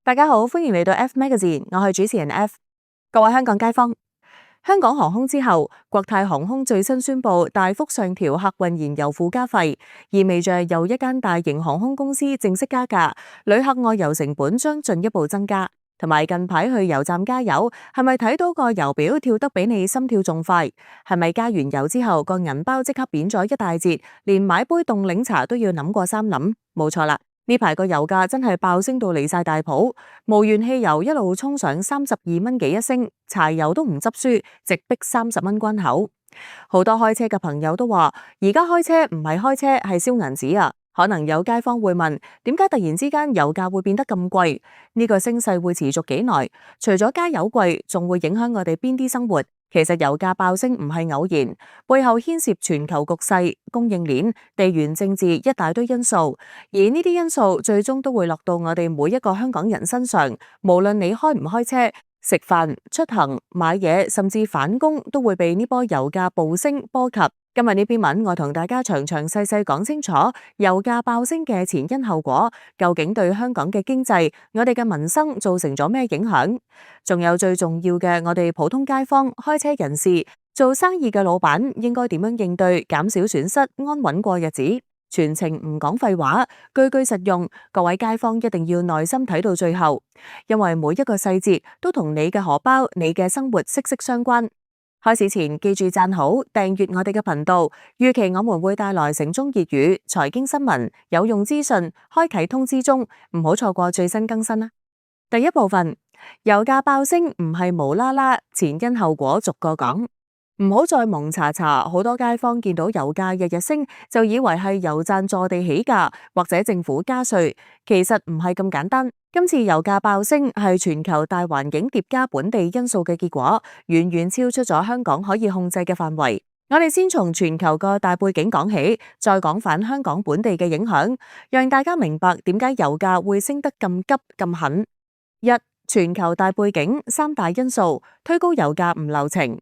大家好，歡迎嚟到 F Magazine， 我係主持人 F。各位香港街坊，香港航空之後，國泰航空最新宣布大幅上調客運燃油附加費，意味着又一間大型航空公司正式加價，旅客外遊成本將進一步增加。同埋近排去油站加油，係咪睇到個油表跳得比你心跳仲快？係咪加完油之後個銀包即刻扁咗一大截，連買杯凍檸茶都要諗過三諗？冇錯啦。呢排個油價真係爆升到離晒大譜，無鉛汽油一路衝上32蚊幾一升，柴油都唔執輸，直逼30蚊關口。好多開車嘅朋友都話，而家開車唔係開車，係燒銀紙啊！可能有街坊會問，點解突然之間油價會變得咁貴？呢個升勢會持續幾耐？除咗加油貴，仲會影響我哋邊啲生活？其實油價爆升唔係偶然，背後牽涉全球局勢、供應鏈、地緣政治一大堆因素，而呢啲因素最終都會落到我哋每一個香港人身上。無論你開唔開車、食飯、出行、買嘢，甚至返工，都會被呢波油價暴升波及。今日呢篇文我同大家詳詳細細講清楚油價爆升嘅前因後果，究竟對香港嘅經濟、我哋嘅民生造成咗咩影響？仲有最重要嘅，我哋普通街坊、開車人士、做生意嘅老闆應該點樣應對，減少損失，安穩過日子？全程唔講廢話，句句實用，各位街坊一定要耐心睇到最後，因為每一個細節都同你嘅荷包、你嘅生活息息相關。開始前記住讚好、訂閱我哋嘅頻道，預期我們會帶來城中熱語、財經新聞、有用資訊，開啟通知中，唔好錯過最新更新啦。第一部分，油價爆升唔係無啦啦，前因後果逐個講。唔好再蒙查查，好多街坊見到油價日日升，就以為係油站坐地起價或者政府加稅，其實唔係咁簡單。今次油價爆升係全球大環境疊加本地因素嘅結果，遠遠超出咗香港可以控制嘅範圍。我哋先從全球個大背景講起，再講返香港本地嘅影響，讓大家明白點解油價會升得咁急咁狠。一、全球大背景，三大因素推高油價唔留情。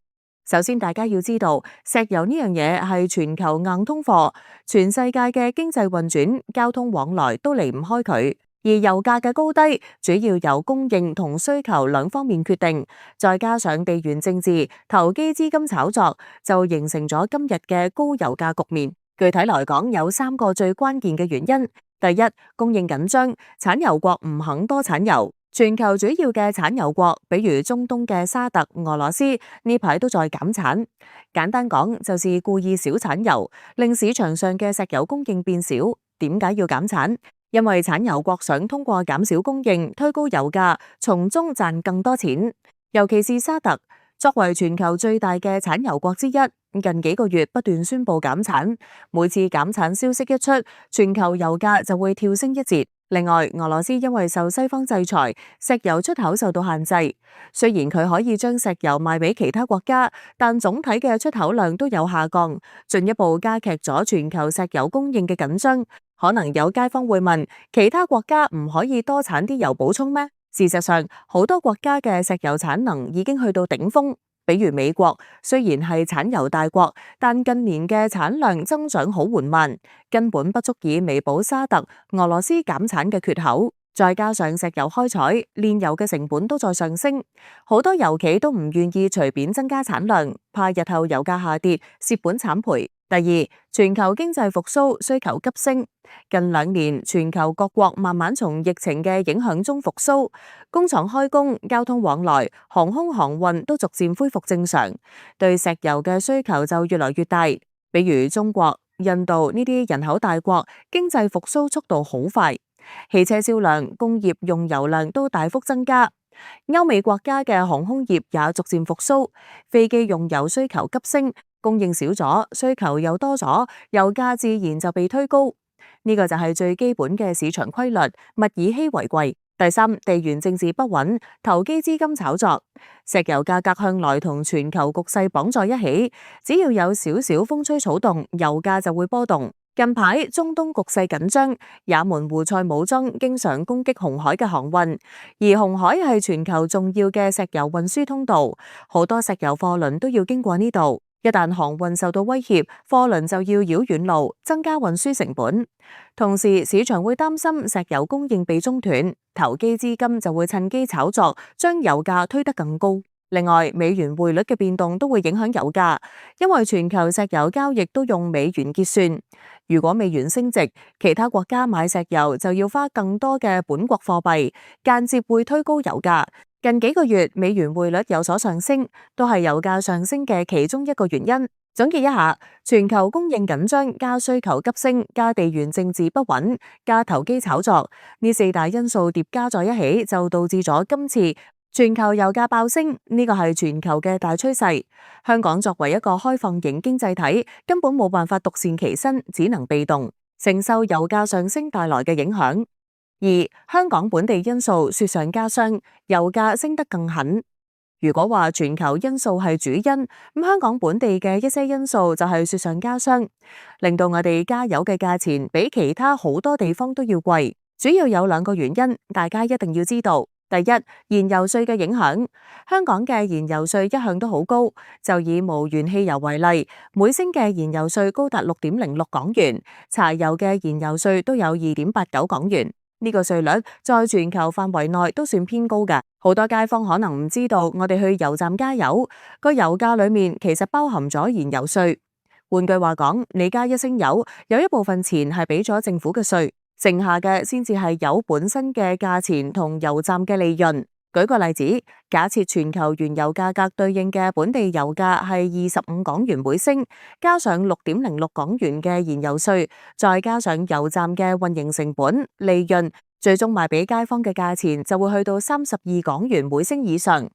首先，大家要知道，石油呢樣嘢係全球硬通貨，全世界嘅經濟運轉、交通往來都離唔開佢。而油價嘅高低，主要由供應同需求兩方面決定，再加上地緣政治、投機資金炒作，就形成咗今日嘅高油價局面。具體來講，有三個最關鍵嘅原因。第一，供應緊張，產油國唔肯多產油。全球主要嘅產油國，比如中東嘅沙特、俄羅斯，呢排都在減產。簡單講，就是故意少產油，令市場上嘅石油供應變少。點解要減產？因為產油國想通過減少供應，推高油價，從中賺更多錢。尤其是沙特，作為全球最大嘅產油國之一，近幾個月不斷宣布減產。每次減產消息一出，全球油價就會跳升一截。另外，俄羅斯因為受西方制裁，石油出口受到限制。雖然佢可以將石油賣俾其他國家，但總體嘅出口量都有下降，進一步加劇咗全球石油供應嘅緊張。可能有街坊會問，其他國家唔可以多產啲油補充咩？事實上，好多國家嘅石油產能已經去到頂峰。比如美國，雖然係產油大國，但近年嘅產量增長好緩慢，根本不足以彌補沙特、俄羅斯減產嘅缺口。再加上石油開採、煉油嘅成本都在上升，好多油企都唔願意隨便增加產量，怕日後油價下跌，蝕本慘賠。第二，全球經濟復甦需求急升。近2年，全球各國慢慢從疫情嘅影響中復甦，工廠開工、交通往來、航空航運都逐漸恢復正常，對石油嘅需求就越來越大。比如中國、印度呢啲人口大國，經濟復甦速度好快，汽車銷量、工業用油量都大幅增加。歐美國家嘅航空業也逐漸復甦，飛機用油需求急升。供應少咗，需求又多咗，油價自然就被推高。呢個就係最基本嘅市場規律，物以稀為貴。第三，地緣政治不穩，投機資金炒作，石油價格向來同全球局勢綁在一起，只要有少少風吹草動，油價就會波動。近排中東局勢緊張，也門胡塞武裝經常攻擊紅海嘅航運，而紅海係全球重要嘅石油運輸通道，好多石油貨輪都要經過呢度。一旦航運受到威脅，貨輪就要繞遠路，增加運輸成本。同時，市場會擔心石油供應被中斷，投機資金就會趁機炒作，將油價推得更高。另外，美元匯率嘅變動都會影響油價，因為全球石油交易都用美元結算。如果美元升值，其他國家買石油就要花更多嘅本國貨幣，間接會推高油價。近幾個月，美元匯率有所上升，都係油價上升嘅其中一個原因。總結一下，全球供應緊張加需求急升加地緣政治不穩加投機炒作，呢四大因素疊加在一起，就導致咗今次全球油價爆升，呢個係全球嘅大趨勢。香港作為一個開放型經濟體，根本冇辦法獨善其身，只能被動承受油價上升帶來嘅影響。而香港本地因素雪上加霜，油價升得更狠。如果話全球因素係主因，咁香港本地嘅一些因素就係雪上加霜，令到我哋加油嘅價錢比其他好多地方都要貴。主要有兩個原因，大家一定要知道。第一，燃油稅嘅影響。香港嘅燃油稅一向都好高，就以無鉛汽油為例，每升嘅燃油稅高達6.06港元，柴油嘅燃油稅都有2.89港元。呢個稅率在全球範圍內都算偏高㗎。好多街坊可能唔知道，我哋去油站加油，個油價裡面其實包含咗燃油稅。換句話講，你加一升油，有一部分錢係俾咗政府嘅稅。剩下嘅先至係油本身嘅價錢同油站嘅利潤。舉個例子，假設全球原油價格對應嘅本地油價係25港元每升，加上6.06港元嘅燃油稅，再加上油站嘅運營成本、利潤，最終賣俾街坊嘅價錢就會去到32港元每升以上。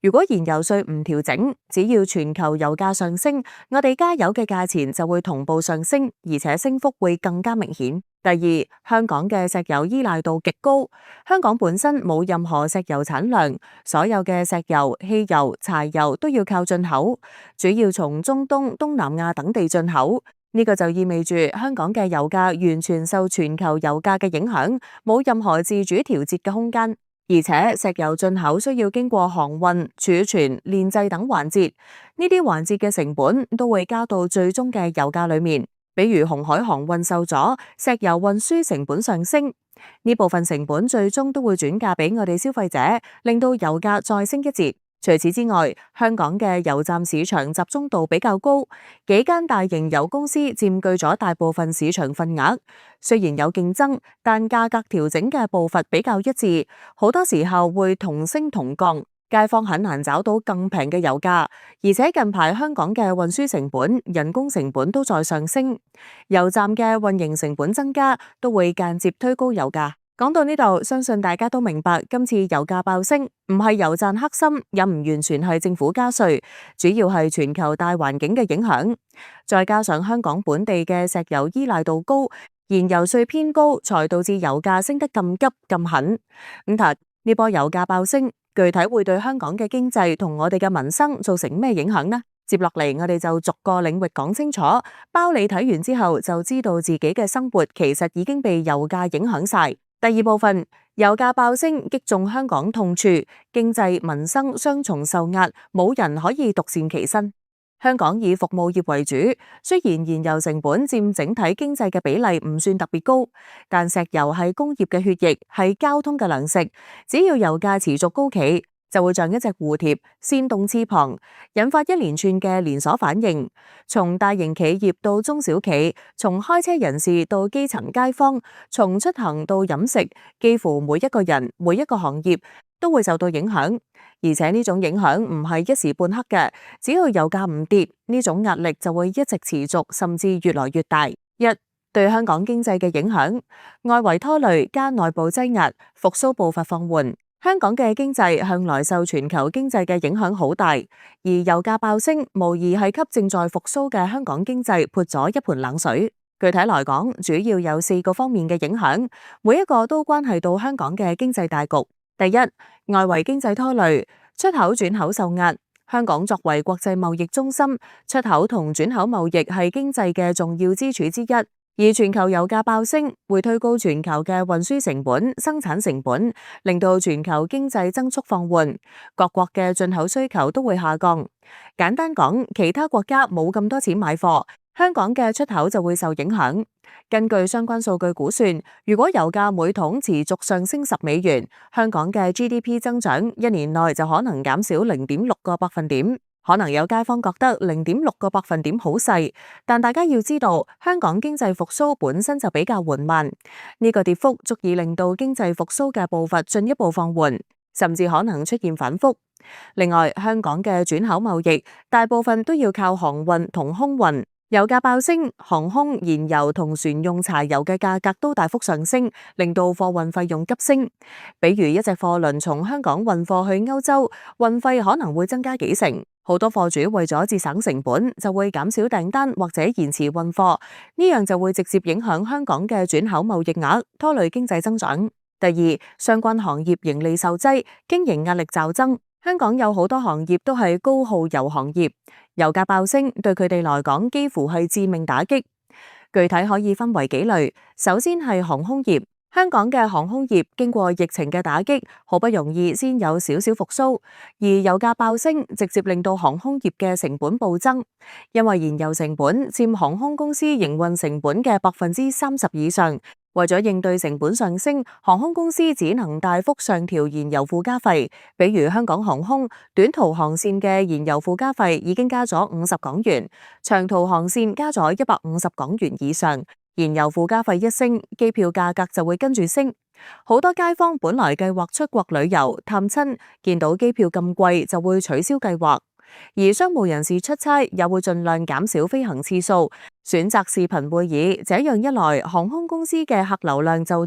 如果燃油稅唔調整，只要全球油價上升，我哋加油嘅價錢就會同步上升，而且升幅會更加明顯。第二，香港嘅石油依賴度極高，香港本身冇任何石油產量，所有嘅石油、汽油、柴油都要靠進口，主要從中東、東南亞等地進口。呢個就意味住香港嘅油價完全受全球油價嘅影響，冇任何自主調節嘅空間。而且石油進口需要經過航運、儲存、煉製等環節，呢啲環節嘅成本都會加到最終嘅油價裡面。比如紅海航運受阻，石油運輸成本上升，呢部分成本最終都會轉嫁俾我哋消費者，令到油價再升一截。除此之外，香港嘅油站市場集中度比較高，幾間大型油公司佔據咗大部分市場份額。雖然有競爭，但價格調整嘅步伐比較一致，好多時候會同升同降。街坊很難找到更平嘅油價，而且近排香港嘅運輸成本、人工成本都在上升，油站嘅運營成本增加，都會間接推高油價。講到呢度，相信大家都明白，今次油價爆升唔係油站黑心，也唔完全係政府加稅，主要係全球大環境嘅影響，再加上香港本地嘅石油依賴度高，燃油稅偏高，才導致油價升得咁急咁狠。呢波油價爆升，具體會對香港嘅經濟同我哋嘅民生造成咩影響呢？接落嚟，我哋就逐個領域講清楚，包你睇完之後就知道自己嘅生活其實已經被油價影響晒。第二部分，油價爆升擊中香港痛處，經濟民生雙重受壓，冇人可以獨善其身。香港以服務業為主，雖然燃油成本佔整體經濟嘅比例唔算特別高，但石油係工業嘅血液，係交通嘅糧食。只要油價持續高企，就會像一隻蝴蝶扇動翅膀，引發一連串嘅連鎖反應。從大型企業到中小企，從開車人士到基層街坊，從出行到飲食，幾乎每一個人、每一個行業都會受到影響。而且呢種影響唔係一時半刻嘅，只要油價唔跌，呢種壓力就會一直持續，甚至越來越大。一、對香港經濟嘅影響，外圍拖累加內部擠壓，復甦步伐放緩。香港嘅經濟向來受全球經濟嘅影響好大，而油價爆升，無疑係給正在復甦嘅香港經濟潑咗一盆冷水。具體來講，主要有4個方面嘅影響，每一個都關係到香港嘅經濟大局。第一，外圍經濟拖累，出口轉口受壓。香港作為國際貿易中心，出口同轉口貿易係經濟嘅重要支柱之一。而全球油價爆升，會推高全球嘅運輸成本、生產成本，令到全球經濟增速放緩，各國嘅進口需求都會下降。簡單講，其他國家冇咁多錢買貨，香港嘅出口就會受影響。根據相關數據估算，如果油價每桶持續上升$10，香港嘅 GDP 增長一年內就可能減少0.6個百分點。可能有街坊覺得0.6個百分點好細，但大家要知道，香港經濟復甦本身就比較緩慢，呢個跌幅足以令到經濟復甦嘅步伐進一步放緩，甚至可能出現反覆。另外，香港嘅轉口貿易大部分都要靠航運同空運。油價爆升，航空、燃油同船用柴油嘅價格都大幅上升，令到貨運費用急升。比如一隻貨輪從香港運貨去歐洲，運費可能會增加幾成。好多貨主為咗節省成本，就會減少訂單或者延遲運貨，呢樣就會直接影響香港嘅轉口貿易額，拖累經濟增長。第二，相關行業盈利受擠，經營壓力驟增。香港有好多行業都係高耗油行業，油價爆升對佢哋來講幾乎係致命打擊。具體可以分為幾類，首先係航空業。香港嘅航空業經過疫情嘅打擊，好不容易先有少少復甦，而油價爆升直接令到航空業嘅成本暴增，因為燃油成本佔航空公司營運成本嘅30%以上。為咗應對成本上升，航空公司只能大幅上調燃油附加費。比如香港航空短途航線嘅燃油附加費已經加咗50港元，長途航線加咗150港元以上。燃油附加費一升，機票價格就會跟住升。好多街坊本來計劃出國旅遊探親，見到機票咁貴就會取消計劃。而商務人士出差也會盡量減少飛行次數，選擇視頻會議，這樣一來，航空公司嘅客流量就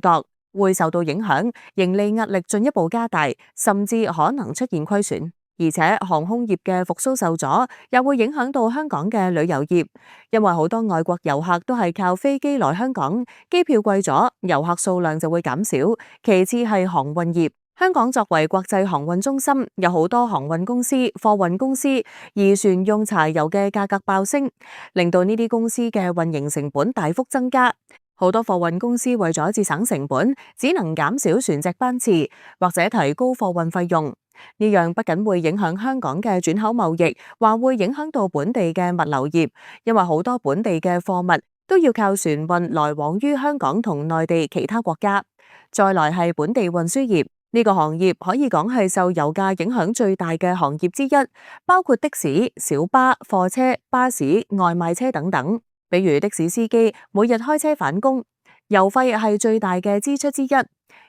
會受到影響，盈利壓力進一步加大，甚至可能出現虧損。而且航空業嘅復甦受阻，又會影響到香港嘅旅遊業，因為好多外國遊客都係靠飛機來香港，機票貴咗，遊客數量就會減少。其次係航運業。香港作為國際航運中心，有好多航運公司、貨運公司，而船用柴油嘅價格爆升，令到呢啲公司嘅運營成本大幅增加。好多貨運公司為咗節省成本，只能減少船隻班次，或者提高貨運費用。呢樣不僅會影響香港嘅轉口貿易，還會影響到本地嘅物流業，因為好多本地嘅貨物都要靠船運來往於香港同內地其他國家。再來係本地運輸業。呢個行業可以講係受油價影響最大嘅行業之一，包括的士、小巴、貨車、巴士、外賣車等等。比如的士司機每日開車返工，油費係最大嘅支出之一。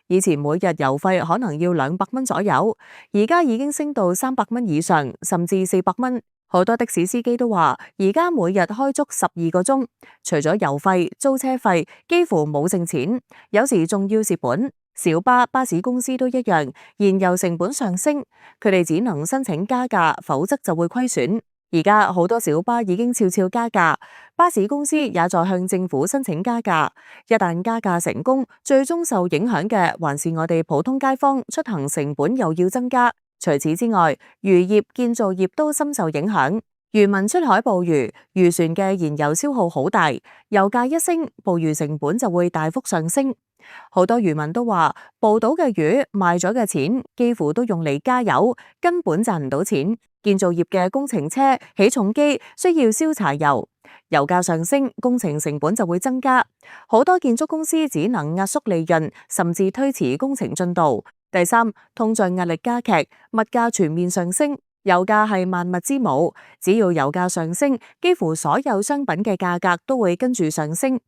以前每日油費可能要200蚊左右，而家已經升到300蚊以上，甚至400蚊。好多的士司機都話，而家每日開足12個鐘，除咗油費、租車費，幾乎冇剩錢，有時仲要蝕本。小巴、巴士公司都一樣，燃油成本上升，佢哋只能申請加價，否則就會虧損。而家好多小巴已經悄悄加價，巴士公司也在向政府申請加價。一旦加價成功，最終受影響嘅還是我哋普通街坊，出行成本又要增加。除此之外，漁業、建造業都深受影響。漁民出海捕魚，漁船嘅燃油消耗好大，油價一升，捕魚成本就會大幅上升。好多漁民都話，捕到嘅魚賣咗嘅錢幾乎都用嚟加油，根本賺唔到錢。建造業嘅工程車、起重機需要燒柴油，油價上升，工程成本就會增加。好多建築公司只能壓縮利潤，甚至推遲工程進度。第三，通脹壓力加劇，物價全面上升。油價係萬物之母，只要油價上升，幾乎所有商品嘅價格都會跟住上升，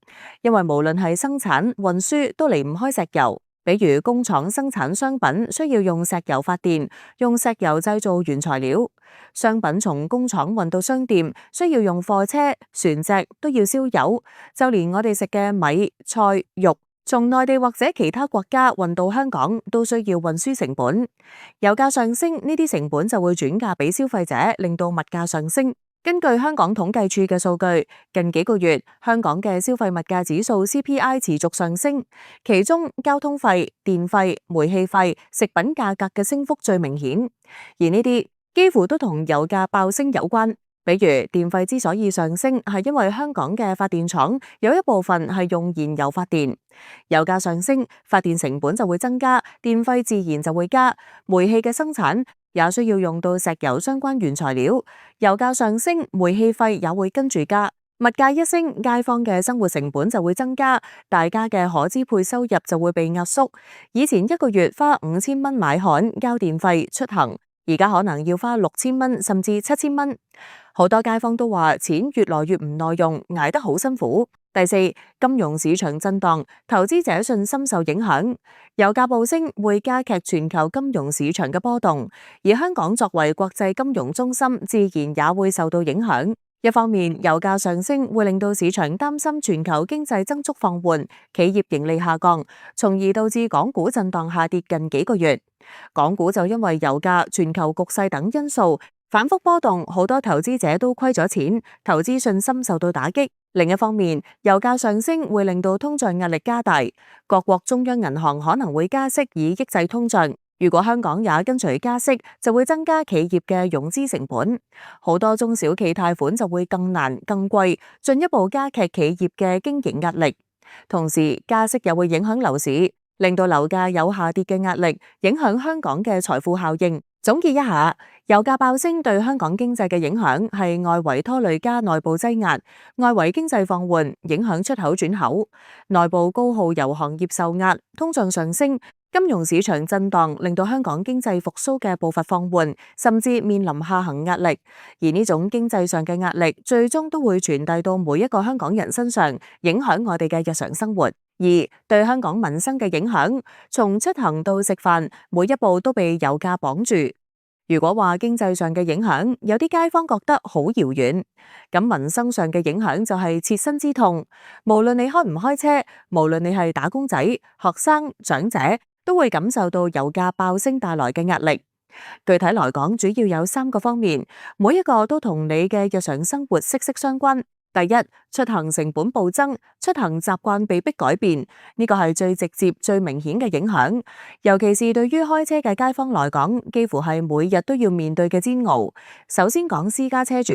因為無論係生產、運輸都離唔開石油。比如工廠生產商品需要用石油發電，用石油製造原材料。商品從工廠運到商店，需要用貨車、船隻都要燒油。就連我哋食嘅米、菜、肉，從內地或者其他國家運到香港，都需要運輸成本。油價上升，呢啲成本就會轉嫁俾消費者，令到物價上升。根據香港統計處嘅數據，近幾個月香港嘅消費物價指數 CPI 持續上升，其中交通費、電費、煤氣費、食品價格嘅升幅最明顯，而呢啲幾乎都同油價爆升有關。比如電費之所以上升，係因為香港嘅發電廠有一部分係用燃油發電，油價上升，發電成本就會增加，電費自然就會加。煤氣嘅生產也需要用到石油相關原材料，油價上升，煤氣費也會跟住加。物價一升，街坊嘅生活成本就會增加，大家嘅可支配收入就會被壓縮。以前一個月花5000蚊買焊、交電費、出行，而家可能要花6000蚊甚至7000蚊。好多街坊都話錢越來越唔耐用，捱得好辛苦。第四，金融市場震盪，投資者信心受影響。油價暴升會加劇全球金融市場嘅波動，而香港作為國際金融中心，自然也會受到影響。一方面，油價上升會令到市場擔心全球經濟增速放緩，企業盈利下降，從而導致港股震盪下跌近幾個月。港股就因為油價、全球局勢等因素反覆波動，好多投資者都虧咗錢，投資信心受到打擊。另一方面，油價上升會令到通脹壓力加大，各國中央銀行可能會加息以抑制通脹。如果香港也跟隨加息，就會增加企業嘅融資成本，好多中小企貸款就會更難更貴，進一步加劇企業嘅經營壓力。同時，加息又會影響樓市，令到樓價有下跌嘅壓力，影響香港嘅財富效應。總結一下，油價爆升對香港經濟嘅影響係外圍拖累加內部擠壓，外圍經濟放緩，影響出口轉口；內部高耗油行業受壓，通脹上升，金融市場震盪，令到香港經濟復甦嘅步伐放緩，甚至面臨下行壓力。而呢種經濟上嘅壓力，最終都會傳遞到每一個香港人身上，影響我哋嘅日常生活。而對香港民生嘅影響，從出行到食飯，每一步都被油價綁住。如果話經濟上嘅影響，有啲街坊覺得好遙遠，咁民生上嘅影響就係切身之痛。無論你開唔開車，無論你係打工仔、學生、長者，都會感受到油價爆升帶來嘅壓力。具體來講，主要有3個方面，每一個都同你嘅日常生活息息相關。第一，出行成本暴增，出行習慣被迫改變，呢個係最直接、最明顯嘅影響。尤其是對於開車嘅街坊來講，幾乎係每日都要面對嘅煎熬。首先講私家車主，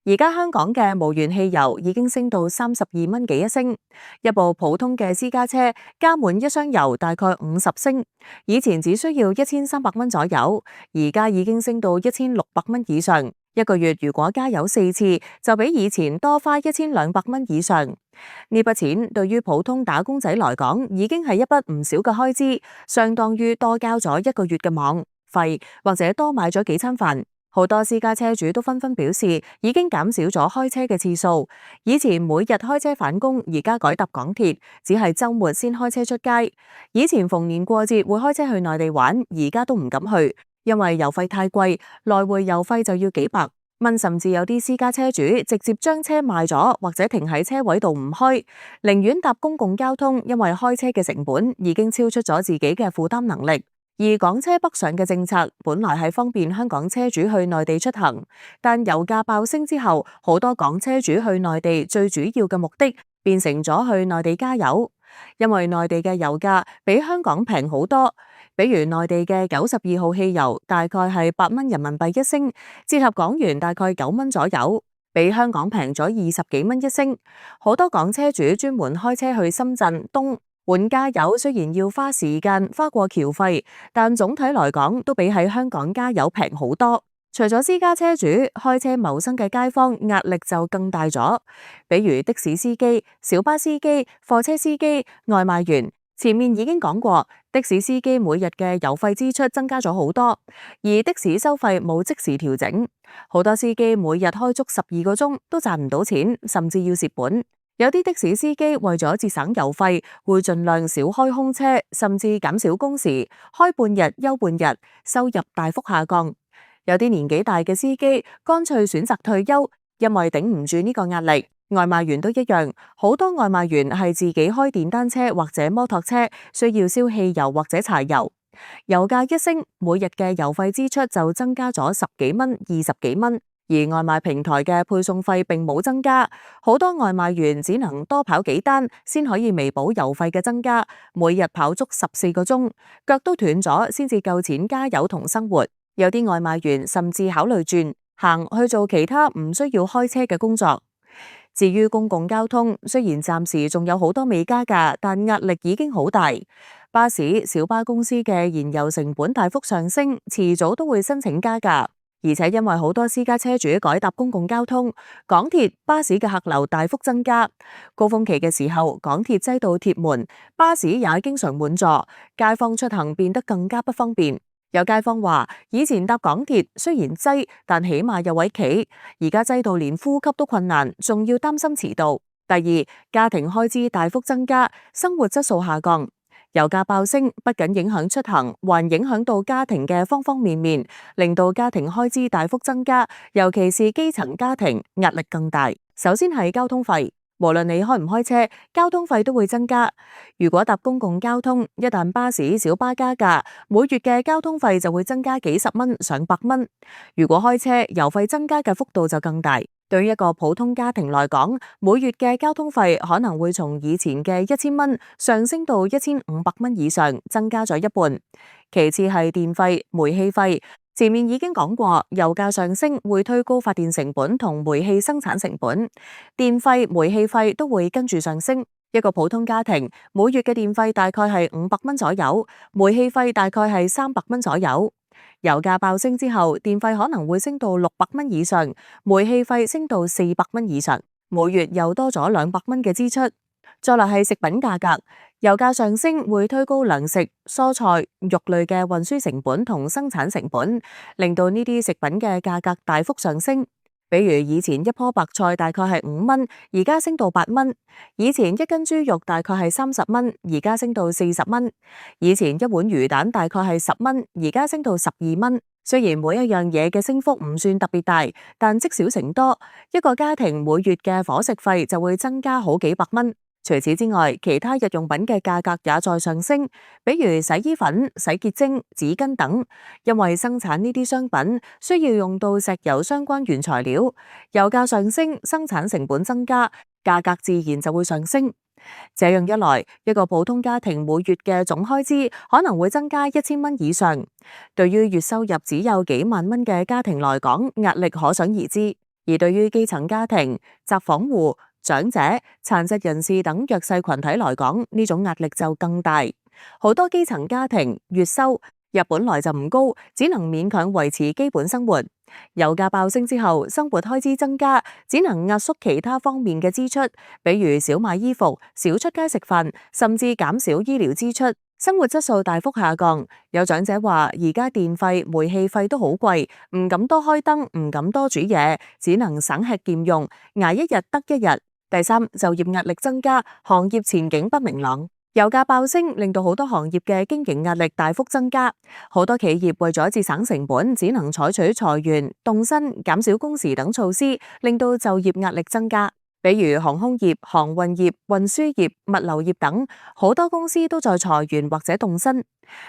而家香港嘅無鉛汽油已經升到32蚊幾一升，一部普通嘅私家車加滿一箱油大概50升，以前只需要1300蚊左右，而家已經升到1600蚊以上。一個月如果加油4次，就比以前多花1200蚊以上。呢筆錢對於普通打工仔來講，已經係一筆唔少嘅開支，相當於多交咗一個月嘅網費，或者多買咗幾餐飯。好多私家車主都紛紛表示，已經減少咗開車嘅次數。以前每日開車返工，而家改搭港鐵，只係週末先開車出街。以前逢年過節會開車去內地玩，而家都唔敢去。因為油費太貴，來回油費就要幾百蚊，甚至有啲私家車主直接將車賣咗，或者停喺車位度唔開，寧願搭公共交通，因為開車嘅成本已經超出咗自己嘅負擔能力。而港車北上嘅政策本來係方便香港車主去內地出行，但油價爆升之後，好多港車主去內地最主要嘅目的變成咗去內地加油，因為內地嘅油價比香港平好多。比如內地嘅92號汽油大概係8蚊人民幣一升，折合港元大概9蚊左右，比香港平咗20幾蚊一升。好多港車主專門開車去深圳、東換加油，雖然要花時間花過橋費，但總體來講都比喺香港加油平好多。除咗私家車主，開車謀生嘅街坊壓力就更大咗，比如的士司機、小巴司機、貨車司機、外賣員。前面已經講過，的士司機每日嘅油費支出增加咗好多，而的士收費冇即時調整，好多司機每日開足12個鐘都賺唔到錢，甚至要蝕本。有啲的士司機為咗節省油費，會盡量少開空車，甚至減少工時，開半日休半日，收入大幅下降。有啲年紀大嘅司機乾脆選擇退休，因為頂唔住呢個壓力。外賣員都一樣，好多外賣員係自己開電單車或者摩托車，需要燒汽油或者柴油。油價一升，每日嘅油費支出就增加咗10幾蚊、20幾蚊。而外賣平台嘅配送費並冇增加，好多外賣員只能多跑幾單先可以彌補油費嘅增加，每日跑足14個鐘，腳都斷咗先至夠錢加油同生活。有啲外賣員甚至考慮轉行去做其他唔需要開車嘅工作。至於公共交通，雖然暫時仲有好多未加價，但壓力已經好大。巴士、小巴公司嘅燃油成本大幅上升，遲早都會申請加價。而且因為好多私家車主改搭公共交通，港鐵、巴士嘅客流大幅增加。高峰期嘅時候，港鐵擠到鐵門，巴士也經常滿座，街坊出行變得更加不方便。有街坊話：以前搭港鐵雖然擠，但起碼有位企，而家擠到連呼吸都困難，仲要擔心遲到。第二，家庭開支大幅增加，生活質素下降。油價爆升，不僅影響出行，還影響到家庭嘅方方面面，令到家庭開支大幅增加，尤其是基層家庭壓力更大。首先係交通費，無論你開唔開車，交通費都會增加。如果搭公共交通，一旦巴士、小巴加價，每月嘅交通費就會增加幾十蚊、上百蚊。如果開車，油費增加嘅幅度就更大。對於一個普通家庭來講，每月嘅交通費可能會從以前嘅1000蚊上升到1500蚊以上，增加咗一半。其次係電費、煤氣費。前面已經講過，油價上升會推高發電成本同煤氣生產成本，電費、煤氣費都會跟住上升。一個普通家庭每月嘅電費大概係500蚊左右，煤氣費大概係300蚊左右。油價爆升之後，電費可能會升到600蚊以上，煤氣費升到400蚊以上，每月又多咗200蚊嘅支出。再來係食品價格，油價上升會推高糧食、蔬菜、肉類嘅運輸成本同生產成本，令到呢啲食品嘅價格大幅上升。比如以前一棵白菜大概係5蚊，而家升到8蚊；以前一斤豬肉大概係30蚊，而家升到40蚊；以前一碗魚蛋大概係10蚊，而家升到12蚊。雖然每一樣嘢嘅升幅唔算特別大，但積少成多，一個家庭每月嘅伙食費就會增加好幾百蚊。除此之外，其他日用品嘅價格也在上升，比如洗衣粉、洗潔精、紙巾等。因為生產呢啲商品需要用到石油相關原材料，油價上升，生產成本增加，價格自然就會上升。這樣一來，一個普通家庭每月嘅總開支可能會增加1000蚊以上。對於月收入只有幾萬蚊嘅家庭來講，壓力可想而知。而對於基層家庭、宅訪戶、長者、殘疾人士等弱勢群體來講，呢種壓力就更大。好多基層家庭月收入本來就唔高，只能勉強維持基本生活。油價爆升之後，生活開支增加，只能壓縮其他方面嘅支出，比如少買衣服、少出街食飯，甚至減少醫療支出，生活質素大幅下降。有長者話：而家電費、煤氣費都好貴，唔敢多開燈，唔敢多煮嘢，只能省吃儉用，捱一日得一日。第三，就業壓力增加，行業前景不明朗。油價爆升令到好多行業嘅經營壓力大幅增加，好多企業為咗節省成本，只能採取裁員、凍薪、減少工時等措施，令到就業壓力增加。比如航空業、航運業、運輸業、物流業等，好多公司都在裁員或者凍薪。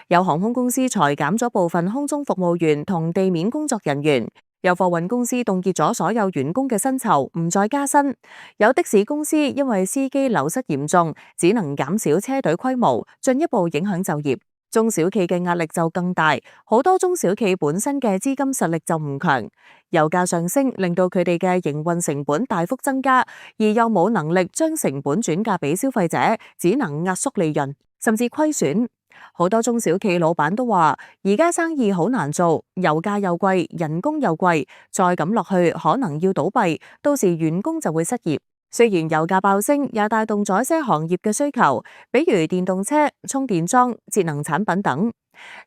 有航空公司裁減咗部分空中服務員同地面工作人員。有貨運公司凍結咗所有員工嘅薪酬，唔再加薪。有的士公司因為司機流失嚴重，只能減少車隊規模，進一步影響就業。中小企嘅壓力就更大，好多中小企本身嘅資金實力就唔強，油價上升令到佢哋嘅營運成本大幅增加，而又冇能力將成本轉嫁俾消費者，只能壓縮利潤，甚至虧損。好多中小企老闆都話，而家生意好難做，油價又貴，人工又貴，再咁落去可能要倒閉，到時員工就會失業。雖然油價爆升，也帶動咗一些行業嘅需求，比如電動車、充電樁、節能產品等，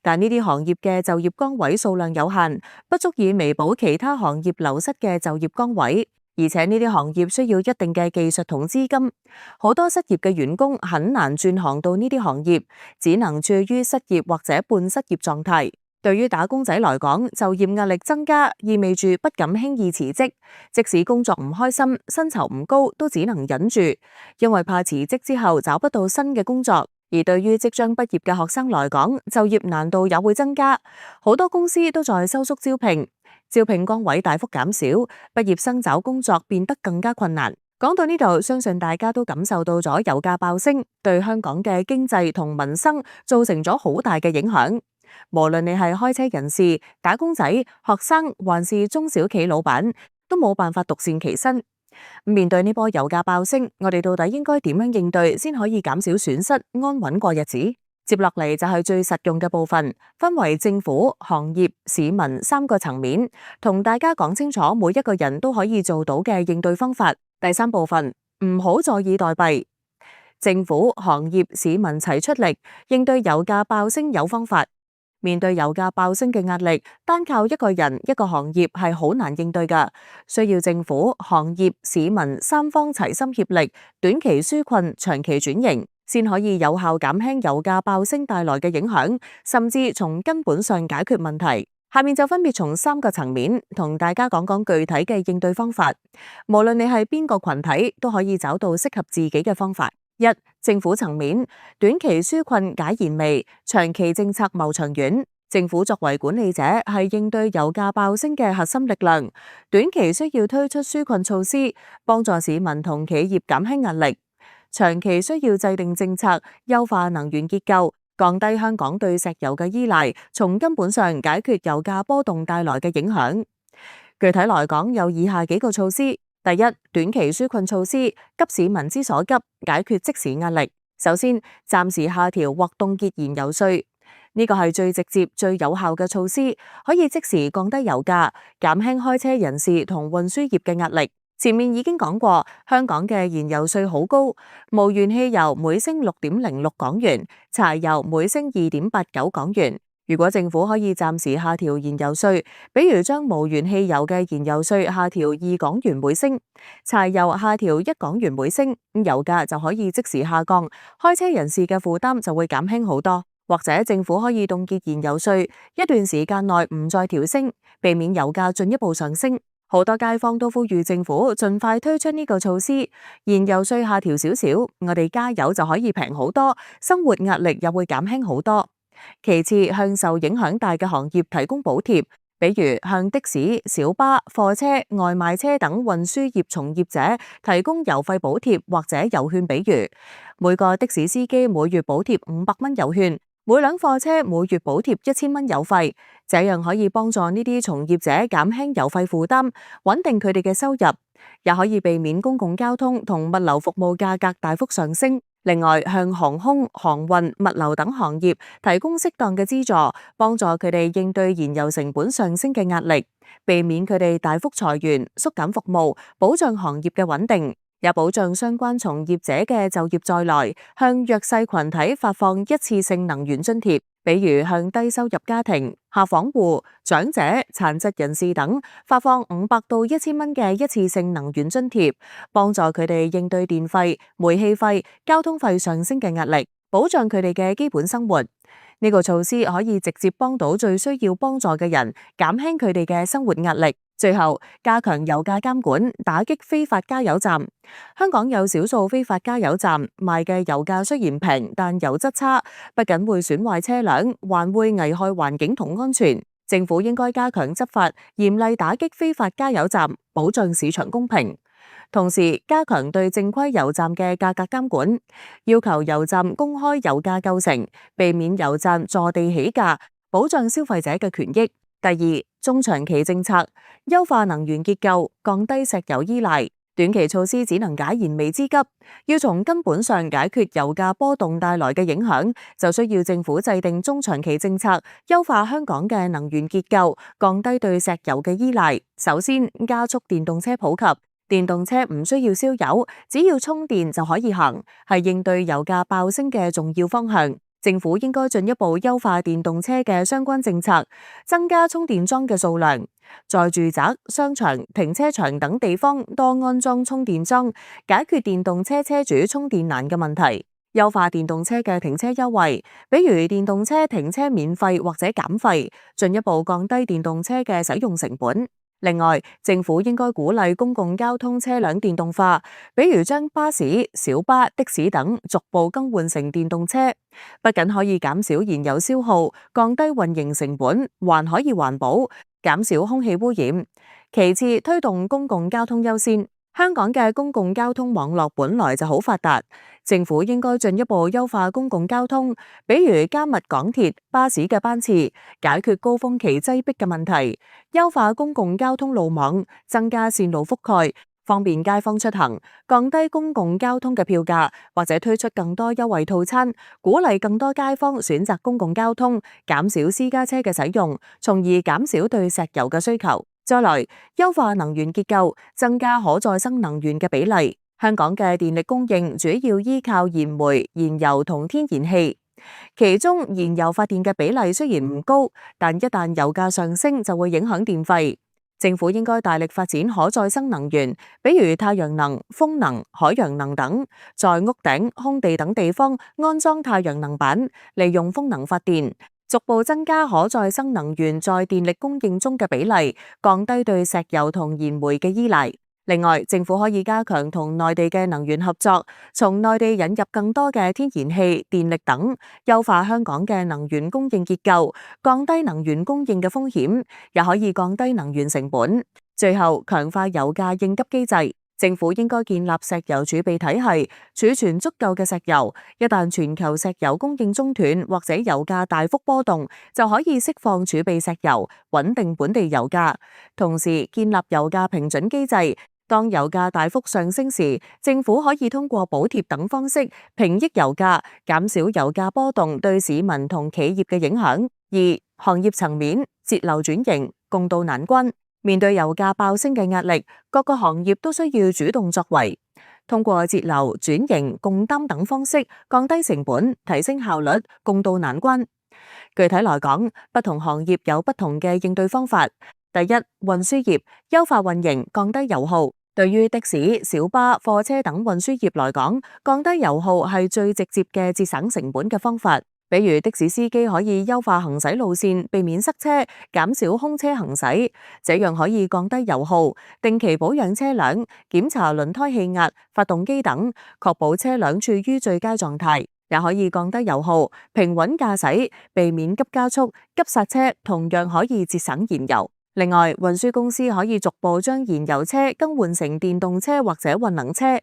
但呢啲行業嘅就業崗位數量有限，不足以彌補其他行業流失嘅就業崗位。而且呢啲行業需要一定嘅技術同資金，好多失業嘅員工很難轉行到呢啲行業，只能處於失業或者半失業狀態。對於打工仔來講，就業壓力增加，意味住不敢輕易辭職，即使工作唔開心、薪酬唔高，都只能忍住，因為怕辭職之後找不到新嘅工作。而對於即將畢業嘅學生來講，就業難度也會增加，好多公司都在收縮招聘。招聘崗位大幅減少，畢業生找工作變得更加困難。講到呢度，相信大家都感受到咗油價爆升對香港嘅經濟同民生造成咗好大嘅影響。無論你係開車人士、打工仔、學生，還是中小企老闆，都冇辦法獨善其身。面對呢波油價爆升，我哋到底應該點樣應對先可以減少損失，安穩過日子？接落嚟就係最實用嘅部分，分為政府、行業、市民三個層面，同大家講清楚每一個人都可以做到嘅應對方法。第三部分，唔好坐以待斃。政府、行業、市民齊出力，應對油價爆升有方法。面對油價爆升嘅壓力，單靠一個人、一個行業係好難應對㗎，需要政府、行業、市民三方齊心協力，短期紓困、長期轉型，先可以有效減輕油價爆升帶來嘅影響，甚至從根本上解決問題。下面就分別從三個層面同大家講講具體嘅應對方法，無論你係邊個群體，都可以找到適合自己嘅方法。一、政府層面，短期紓困解燃眉，長期政策謀長遠。政府作為管理者，係應對油價爆升嘅核心力量，短期需要推出紓困措施，幫助市民同企業減輕壓力；長期需要制定政策，優化能源結構，降低香港對石油嘅依賴，從根本上解決油價波動帶來嘅影響。具體來講，有以下幾個措施。第一，短期紓困措施，急市民之所急，解決即時壓力。首先，暫時下調或凍結燃油稅，呢個係最直接、最有效嘅措施，可以即時降低油價，減輕開車人士同運輸業嘅壓力。前面已經講過，香港嘅燃油稅好高，無鉛汽油每升6.06港元，柴油每升2.89港元。如果政府可以暫時下調燃油稅，比如將無鉛汽油嘅燃油稅下調2港元每升，柴油下調1港元每升，油價就可以即時下降，開車人士嘅負擔就會減輕好多。或者政府可以凍結燃油稅，一段時間內唔再調升，避免油價進一步上升。好多街坊都呼籲政府盡快推出呢個措施，燃油稅下調少少，我哋加油就可以平好多，生活壓力又會減輕好多。其次，向受影響大嘅行業提供補貼，比如向的士、小巴、貨車、外賣車等運輸業從業者提供油費補貼或者油券，比如每個的士司機每月補貼500蚊油券，每輛貨車每月補貼1000蚊油費，這樣可以幫助呢啲從業者減輕油費負擔，穩定佢哋嘅收入，也可以避免公共交通同物流服務價格大幅上升。另外，向航空、航運、物流等行業提供適當嘅資助，幫助佢哋應對燃油成本上升嘅壓力，避免佢哋大幅裁員、縮減服務，保障行業嘅穩定，也保障相關從業者嘅就業在內。向弱勢群體發放一次性能源津貼，比如向低收入家庭、下訪戶、長者、殘疾人士等發放500到1000蚊嘅一次性能源津貼，幫助佢哋應對電費、煤氣費、交通費上升嘅壓力，保障佢哋嘅基本生活。呢個措施可以直接幫到最需要幫助嘅人，減輕佢哋嘅生活壓力。最後，加強油價監管，打擊非法加油站。香港有少數非法加油站，賣嘅油價雖然平，但油質差，不僅會損壞車輛，還會危害環境同安全。政府應該加強執法，嚴厲打擊非法加油站，保障市場公平。同時，加強對正規油站嘅價格監管，要求油站公開油價構成，避免油站坐地起價，保障消費者嘅權益。第二，中長期政策，優化能源結構，降低石油依賴。短期措施只能解燃眉之急，要從根本上解決油價波動帶來嘅影響，就需要政府制定中長期政策，優化香港嘅能源結構，降低對石油嘅依賴。首先，加速電動車普及。電動車唔需要燒油，只要充電就可以行，係應對油價爆升嘅重要方向。政府應該進一步優化電動車嘅相關政策，增加充電樁嘅數量，在住宅、商場、停車場等地方多安裝充電樁，解決電動車車主充電難嘅問題。優化電動車嘅停車優惠，比如電動車停車免費或者減費，進一步降低電動車嘅使用成本。另外，政府應該鼓勵公共交通車輛電動化，比如將巴士、小巴、的士等逐步更換成電動車，不僅可以減少燃油消耗，降低運營成本，還可以環保，減少空氣污染。其次，推動公共交通優先。香港嘅公共交通網絡本來就好發達，政府應該進一步優化公共交通，比如加密港鐵、巴士嘅班次，解決高峰期擠迫嘅問題，優化公共交通路網，增加線路覆蓋，方便街坊出行，降低公共交通嘅票價，或者推出更多優惠套餐，鼓勵更多街坊選擇公共交通，減少私家車嘅使用，從而減少對石油嘅需求。再來，優化能源結構，增加可再生能源嘅比例。香港嘅電力供應主要依靠燃煤、燃油同天然氣，其中燃油發電嘅比例雖然唔高，但一旦油價上升就會影響電費。政府應該大力發展可再生能源，比如太陽能、風能、海洋能等，在屋頂、空地等地方安裝太陽能板，利用風能發電。逐步增加可再生能源在電力供應中嘅比例，降低對石油同燃煤嘅依賴。另外，政府可以加強同內地嘅能源合作，從內地引入更多嘅天然氣、電力等，優化香港嘅能源供應結構，降低能源供應嘅風險，也可以降低能源成本。最後，強化油價應急機制。政府應該建立石油儲備體系，儲存足夠嘅石油。一旦全球石油供應中斷或者油價大幅波動，就可以釋放儲備石油，穩定本地油價。同時建立油價平準機制，當油價大幅上升時，政府可以通過補貼等方式平抑油價，減少油價波動對市民同企業嘅影響。二、行業層面節流轉型，共渡難關。面對油價爆升嘅壓力，各個行業都需要主動作為，通過節流、轉型、共擔等方式降低成本、提升效率，共渡難關。具體來講，不同行業有不同嘅應對方法。第一，運輸業優化運營，降低油耗。對於的士、小巴、貨車等運輸業來講，降低油耗係最直接嘅節省成本嘅方法。比如的士司機可以優化行駛路線，避免塞車，減少空車行駛，這樣可以降低油耗。定期保養車輛，檢查輪胎氣壓、發動機等，確保車輛處於最佳狀態，也可以降低油耗。平穩駕駛，避免急加速、急剎車，同樣可以節省燃油。另外，運輸公司可以逐步將燃油車更換成電動車或者混能車。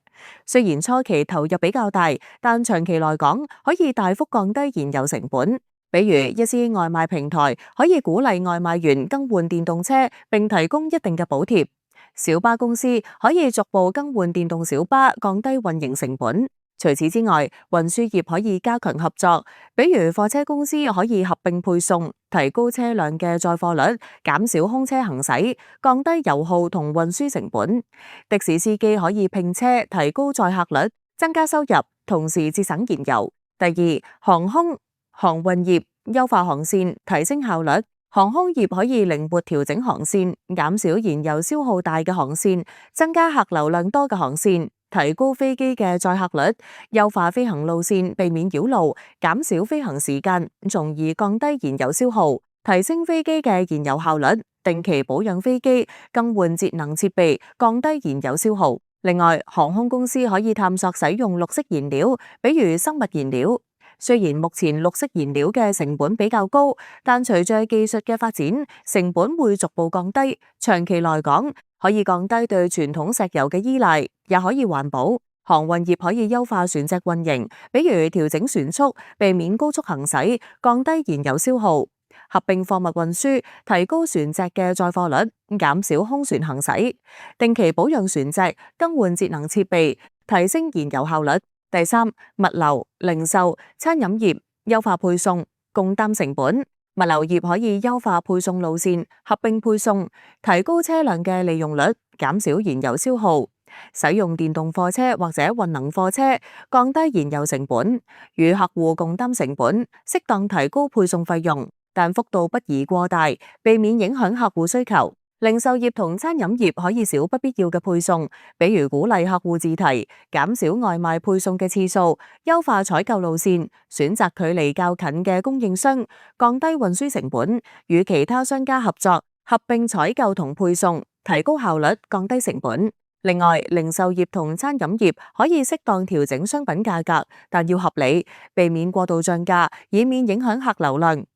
雖然初期投入比較大，但長期來講可以大幅降低燃油成本。比如一些外賣平台可以鼓勵外賣員更換電動車，並提供一定嘅補貼。小巴公司可以逐步更換電動小巴，降低運營成本。除此之外，運輸業可以加強合作，比如貨車公司可以合併配送，提高車輛嘅載貨率，減少空車行駛，降低油耗同運輸成本。的士司機可以拼車，提高載客率，增加收入，同時節省燃油。第二，航空航運業優化航線，提升效率。航空業可以靈活調整航線，減少燃油消耗大嘅航線，增加客流量多嘅航線，提高飛機嘅載客率，優化飛行路線，避免擾路，減少飛行時間，從而降低燃油消耗，提升飛機嘅燃油效率，定期保養飛機，更換節能設備，降低燃油消耗。另外，航空公司可以探索使用綠色燃料，比如生物燃料。雖然目前綠色燃料嘅成本比較高，但隨着技術嘅發展，成本會逐步降低。長期來講，可以降低對傳統石油嘅依賴，也可以環保。航運業可以優化船隻運營，比如調整船速，避免高速行駛，降低燃油消耗。合併貨物運輸，提高船隻嘅載貨率，減少空船行駛。定期保養船隻，更換節能設備，提升燃油效率。第三，物流、零售、餐飲業優化配送，共擔成本。物流業可以優化配送路線，合併配送，提高車輛嘅利用率，減少燃油消耗。使用電動貨車或者混能貨車，降低燃油成本，與客戶共擔成本，適當提高配送費用，但幅度不宜過大，避免影響客戶需求。零售業同餐飲業可以少不必要嘅配送，比如鼓勵客戶自提，減少外賣配送嘅次數，優化採購路線，選擇距離較近嘅供應商，降低運輸成本，與其他商家合作，合併採購同配送，提高效率，降低成本。另外，零售業同餐飲業可以適當調整商品價格，但要合理，避免過度漲價，以免影響客流量。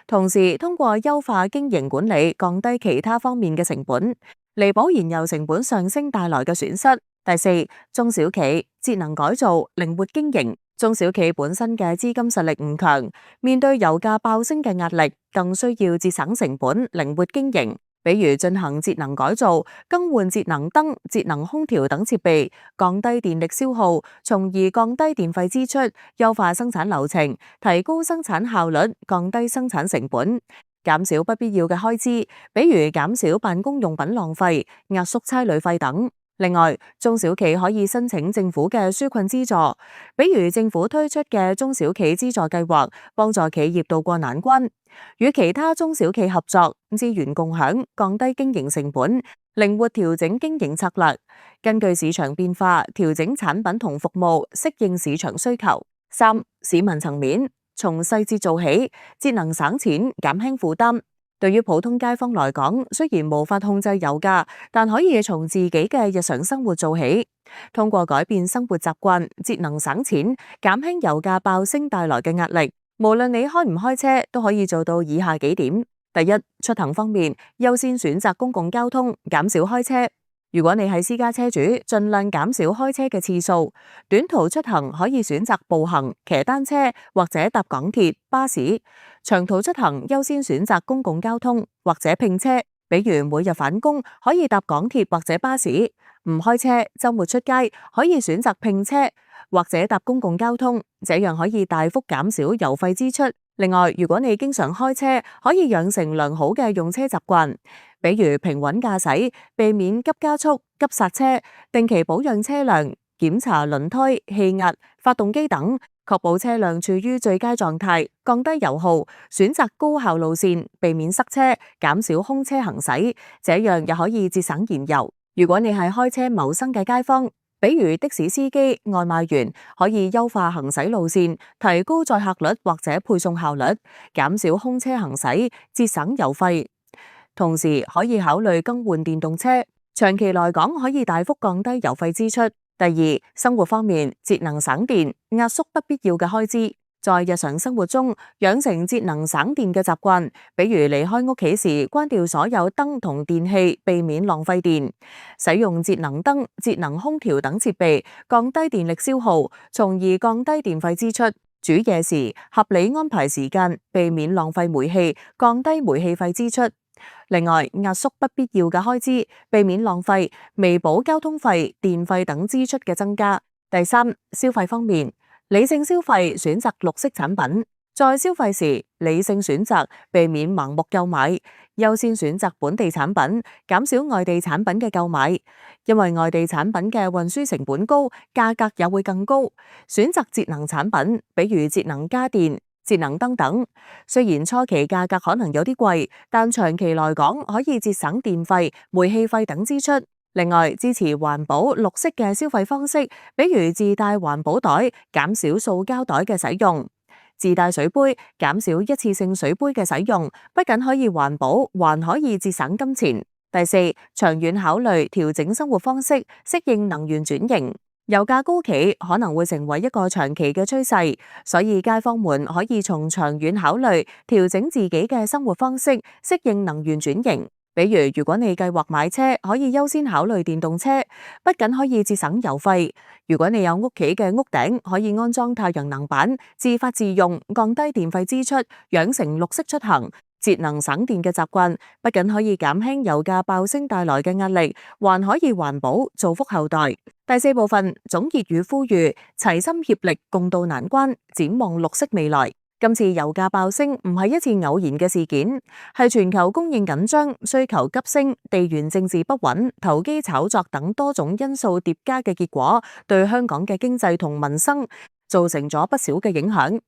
同時，通過優化經營管理，降低其他方面嘅成本。彌補燃油成本上升帶來嘅損失。第四，中小企節能改造、靈活經營。中小企本身嘅資金實力唔強，面對油價爆升嘅壓力，更需要節省成本、靈活經營。比如進行節能改造，更換節能燈、節能空調等設備，降低電力消耗，從而降低電費支出，優化生產流程，提高生產效率，降低生產成本，減少不必要嘅開支，比如減少辦公用品浪費、壓縮差旅費等。另外，中小企可以申請政府嘅紓困資助，比如政府推出嘅中小企資助計劃，幫助企業渡過難關。與其他中小企合作，資源共享，降低經營成本，靈活調整經營策略，根據市場變化調整產品同服務，適應市場需求。三、市民層面，從細節做起，節能省錢，減輕負擔。對於普通街坊來講，雖然無法控制油價，但可以從自己嘅日常生活做起，通過改變生活習慣，節能省錢，減輕油價爆升帶來嘅壓力。無論你開唔開車，都可以做到以下幾點。第一，出行方面，優先選擇公共交通，減少開車。如果你係私家車主，盡量減少開車嘅次數。短途出行可以選擇步行、騎單車或者搭港鐵、巴士。長途出行優先選擇公共交通或者拼車，比如每日返工可以搭港鐵或者巴士。唔開車，週末出街可以選擇拼車或者搭公共交通，這樣可以大幅減少油費支出。另外，如果你經常開車，可以養成良好嘅用車習慣，比如平穩駕駛，避免急加速、急剎車，定期保養車輛，檢查輪胎、氣壓、發動機等，確保車輛處於最佳狀態，降低油耗，選擇高效路線，避免塞車，減少空車行駛，這樣又可以節省燃油。如果你係開車謀生嘅街坊，比如的士司機、外賣員，可以優化行駛路線，提高載客率或者配送效率，減少空車行駛，節省油費。同時可以考慮更換電動車，長期來講可以大幅降低油費支出。第二，生活方面，節能省電，壓縮不必要嘅開支。在日常生活中養成節能省電嘅習慣，比如離開屋企時關掉所有燈同電器，避免浪費電；使用節能燈、節能空調等設備，降低電力消耗，從而降低電費支出。煮嘢時合理安排時間，避免浪費煤氣，降低煤氣費支出。另外，壓縮不必要嘅開支，避免浪費，彌補交通費、電費等支出嘅增加。第三，消費方面，理性消費，選擇綠色產品。在消費時，理性選擇，避免盲目購買，優先選擇本地產品，減少外地產品嘅購買，因為外地產品嘅運輸成本高，價格也會更高。選擇節能產品，比如節能家電、節能燈等。雖然初期價格可能有啲貴，但長期來講可以節省電費、煤氣費等支出。另外，支持環保綠色嘅消費方式，比如自帶環保袋，減少塑膠袋嘅使用；自帶水杯，減少一次性水杯嘅使用，不僅可以環保，還可以節省金錢。第四，長遠考慮調整生活方式，適應能源轉型。油價高企可能會成為一個長期嘅趨勢，所以街坊們可以從長遠考慮調整自己嘅生活方式，適應能源轉型。比如，如果你計劃買車，可以優先考慮電動車，不僅可以節省油費。如果你有屋企嘅屋頂，可以安裝太陽能板，自發自用，降低電費支出，養成綠色出行、節能省電嘅習慣，不僅可以減輕油價爆升帶來嘅壓力，還可以環保，造福後代。第四部分，總結與呼籲，齊心協力，共渡難關，展望綠色未來。今次油價爆升唔係一次偶然嘅事件，係全球供應緊張、需求急升、地緣政治不穩、投機炒作等多種因素疊加嘅結果，對香港嘅經濟同民生造成咗不少嘅影響。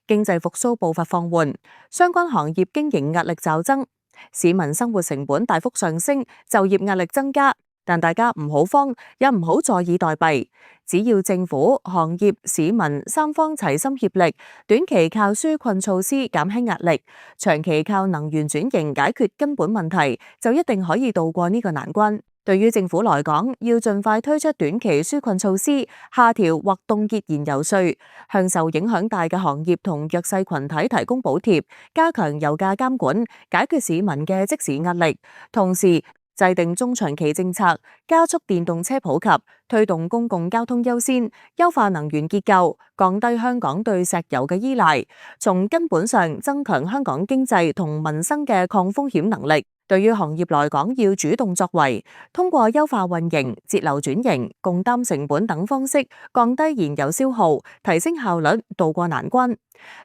經濟復甦步伐放緩，相關行業經營壓力驟增，市民生活成本大幅上升，就業壓力增加。但大家唔好慌，也唔好坐以待斃。只要政府、行業、市民三方齊心協力，短期靠紓困措施減輕壓力，長期靠能源轉型解決根本問題，就一定可以渡過呢個難關。對於政府來講，要盡快推出短期紓困措施，下調或凍結燃油稅，向受影響大嘅行業同弱勢群體提供補貼，加強油價監管，解決市民嘅即時壓力。同時，制定中長期政策，加速電動車普及，推動公共交通優先，優化能源結構，降低香港對石油嘅依賴，從根本上增強香港經濟同民生嘅抗風險能力。對於行業來講，要主動作為，通過優化運營、節流轉型、共擔成本等方式，降低燃油消耗，提升效率，渡過難關。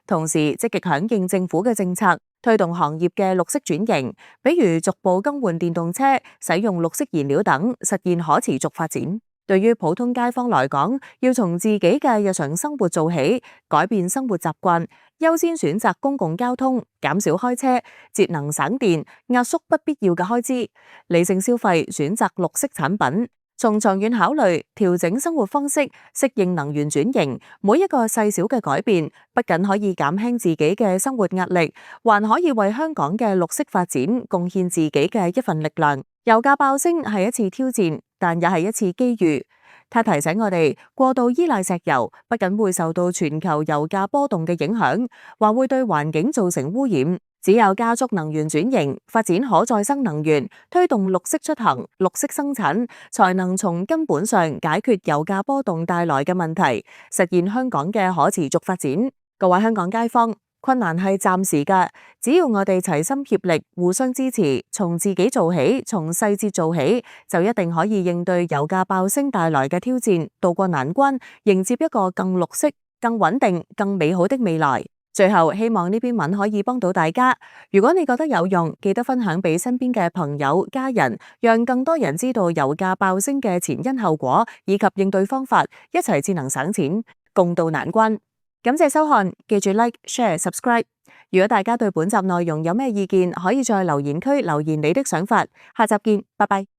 同時，積極響應政府嘅政策，推動行業嘅綠色轉型，比如逐步更換電動車、使用綠色燃料等，實現可持續發展。對於普通街坊來講，要從自己嘅日常生活做起，改變生活習慣，優先選擇公共交通，減少開車，節能省電，壓縮不必要嘅開支，理性消費，選擇綠色產品。從長遠考慮，調整生活方式，適應能源轉型，每一個細小嘅改變，不僅可以減輕自己嘅生活壓力，還可以為香港嘅綠色發展貢獻自己嘅一份力量。油價爆升係一次挑戰，但也係一次機遇。它提醒我哋，過度依賴石油，不僅會受到全球油價波動嘅影響，還會對環境造成污染。只有加速能源轉型，發展可再生能源，推動綠色出行、綠色生產，才能從根本上解決油價波動帶來嘅問題，實現香港嘅可持續發展。各位香港街坊，困難係暫時嘅，只要我哋齊心協力，互相支持，從自己做起，從細節做起，就一定可以應對油價爆升帶來嘅挑戰，渡過難關，迎接一個更綠色、更穩定、更美好的未來。最後，希望呢篇文可以幫到大家。如果你覺得有用，記得分享俾身邊嘅朋友、家人，讓更多人知道油價爆升嘅前因後果以及應對方法，一齊節能省錢，共渡難關。感謝收看，記住 Like、Share、Subscribe。如果大家對本集內容有咩意見，可以在留言區留言你的想法。下集見，拜拜。